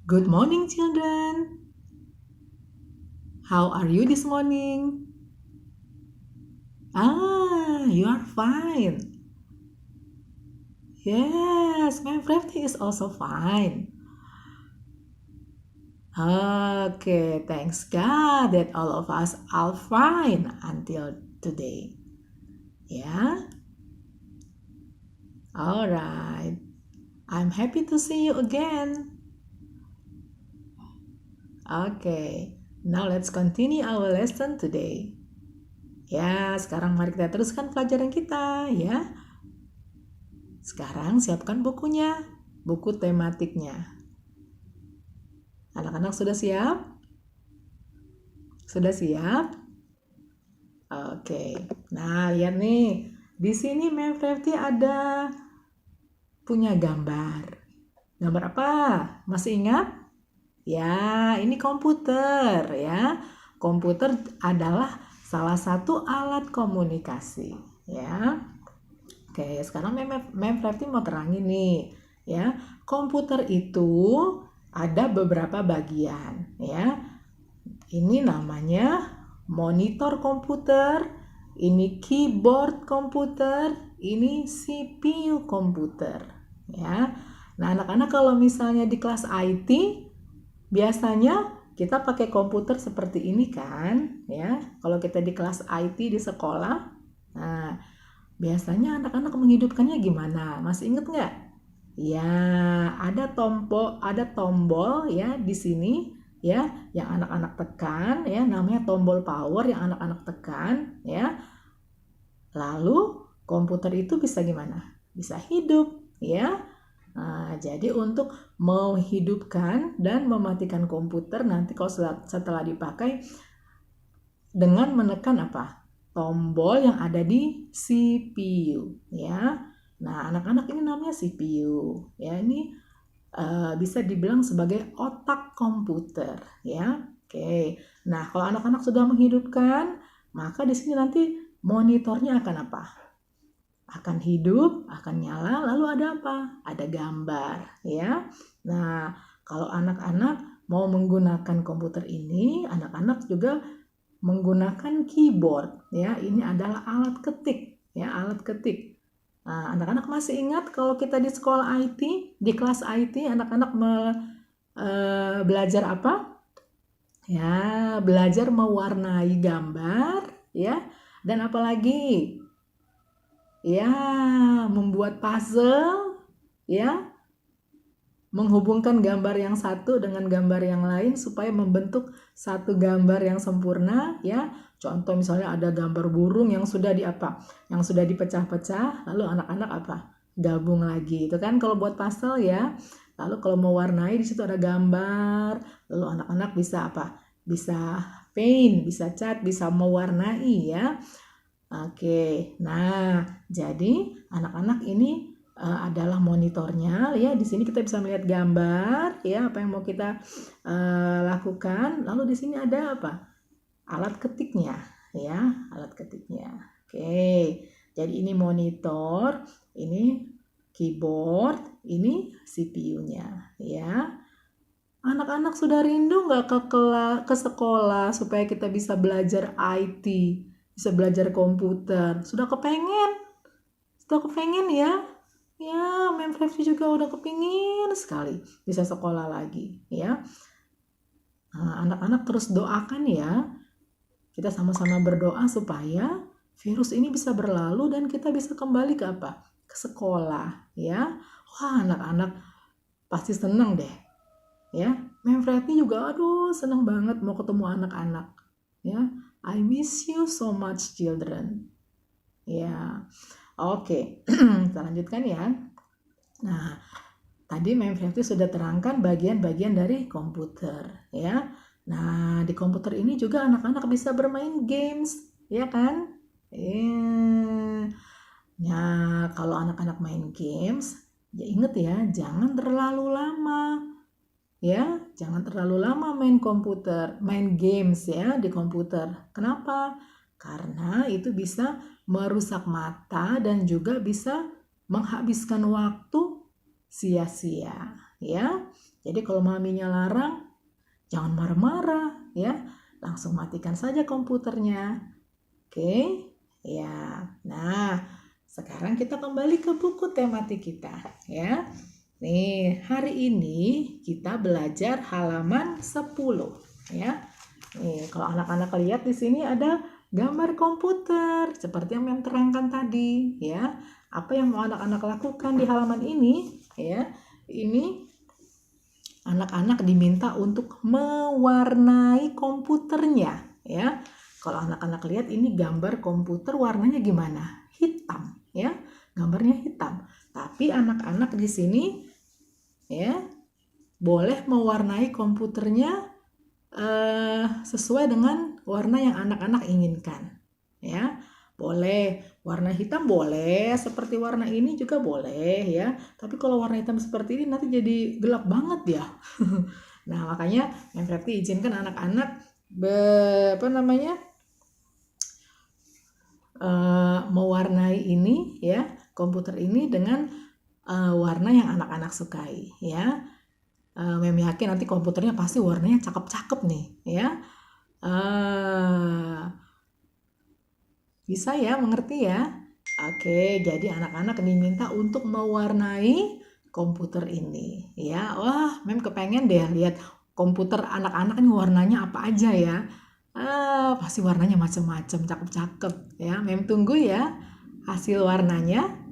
Good morning, children. How are you this morning? You are fine. Yes, my birthday is also fine. Okay, thanks God that all of us are fine until today. Yeah? Alright. I'm happy to see you again. Okay, now let's continue our lesson today. Ya, sekarang mari kita teruskan pelajaran kita ya. Sekarang siapkan bukunya, buku tematiknya. Anak-anak sudah siap? Sudah siap? Oke. Nah, lihat nih. Di sini Mem Fefty ada punya gambar. Gambar apa? Masih ingat? Ya, ini komputer ya. Komputer adalah salah satu alat komunikasi ya. Oke, sekarang Mem Fefty mau terangin nih ya. Komputer itu ada beberapa bagian ya. Ini namanya monitor komputer, ini keyboard komputer, ini CPU komputer ya. Nah, anak-anak kalau misalnya di kelas IT biasanya kita pakai komputer seperti ini kan ya. Kalau kita di kelas IT di sekolah, nah biasanya anak-anak menghidupkannya gimana? Masih inget nggak? Ya, ada tombol ya di sini ya yang anak-anak tekan ya, namanya tombol power yang anak-anak tekan ya. Lalu komputer itu bisa gimana? Bisa hidup ya. Nah, jadi untuk menghidupkan dan mematikan komputer nanti kalau setelah dipakai dengan menekan apa? Tombol yang ada di CPU ya. Nah, anak-anak ini namanya CPU ya. Ini bisa dibilang sebagai otak komputer ya. Oke. Nah, kalau anak-anak sudah menghidupkan, maka di sini nanti monitornya akan apa? Akan hidup, akan nyala, lalu ada apa? Ada gambar ya. Nah, kalau anak-anak mau menggunakan komputer ini, anak-anak juga menggunakan keyboard ya. Ini adalah alat ketik ya, alat ketik. Nah, anak-anak masih ingat kalau kita di sekolah IT, di kelas IT, anak-anak belajar apa? Ya, belajar mewarnai gambar, ya. Dan apalagi? Ya, membuat puzzle, ya. Menghubungkan gambar yang satu dengan gambar yang lain supaya membentuk satu gambar yang sempurna, ya. Contoh misalnya ada gambar burung yang sudah Yang sudah dipecah-pecah, lalu anak-anak apa? Gabung lagi. Itu kan kalau buat puzzle ya. Lalu kalau mau warnai di situ ada gambar, lalu anak-anak bisa apa? Bisa paint, bisa cat, bisa mewarnai ya. Oke. Nah, jadi anak-anak ini adalah monitornya ya. Di sini kita bisa melihat gambar ya apa yang mau kita lakukan. Lalu di sini ada apa? Alat ketiknya ya, alat ketiknya. Oke. Jadi ini monitor, ini keyboard, ini CPU-nya ya. Anak-anak sudah rindu nggak ke sekolah supaya kita bisa belajar IT, bisa belajar komputer? Sudah kepengen? Sudah kepengen ya? Ya, Mem Fefty juga udah kepingin sekali bisa sekolah lagi ya. Nah, anak-anak terus doakan ya. Kita sama-sama berdoa supaya virus ini bisa berlalu dan kita bisa kembali ke apa? Ke sekolah ya. Wah, anak-anak pasti senang deh. Ya, Mem Fefty juga aduh senang banget mau ketemu anak-anak. Ya, I miss you so much children. Ya. Oke, kita lanjutkan ya. Nah, tadi Mem Fefty sudah terangkan bagian-bagian dari komputer, ya. Nah, di komputer ini juga anak-anak bisa bermain games, ya kan? Nah, kalau anak-anak main games, ya inget ya, jangan terlalu lama. Ya, jangan terlalu lama main games ya di komputer. Kenapa? Karena itu bisa merusak mata dan juga bisa menghabiskan waktu sia-sia ya. Jadi kalau maminya larang, jangan marah-marah ya. Langsung matikan saja komputernya. Oke? Ya. Nah, sekarang kita kembali ke buku tematik kita ya. Nih, hari ini kita belajar halaman 10 ya. Nih, kalau anak-anak lihat di sini ada gambar komputer seperti yang Mem terangkan tadi ya. Apa yang mau anak-anak lakukan di halaman ini ya? Ini anak-anak diminta untuk mewarnai komputernya ya. Kalau anak-anak lihat ini gambar komputer warnanya gimana? Hitam ya. Gambarnya hitam. Tapi anak-anak di sini ya boleh mewarnai komputernya sesuai dengan warna yang anak-anak inginkan ya. Boleh warna hitam, boleh seperti warna ini juga boleh ya, tapi kalau warna hitam seperti ini nanti jadi gelap banget ya. Nah, makanya yang berarti izinkan anak-anak mewarnai ini ya, komputer ini dengan warna yang anak-anak sukai ya. Mem yakin nanti komputernya pasti warnanya cakep-cakep nih ya. Bisa ya, mengerti ya? Oke, jadi anak-anak diminta untuk mewarnai komputer ini ya. Wah, Mem kepengen deh lihat komputer anak-anak ini warnanya apa aja ya. Pasti warnanya macam-macam, cakep-cakep ya. Mem tunggu ya hasil warnanya.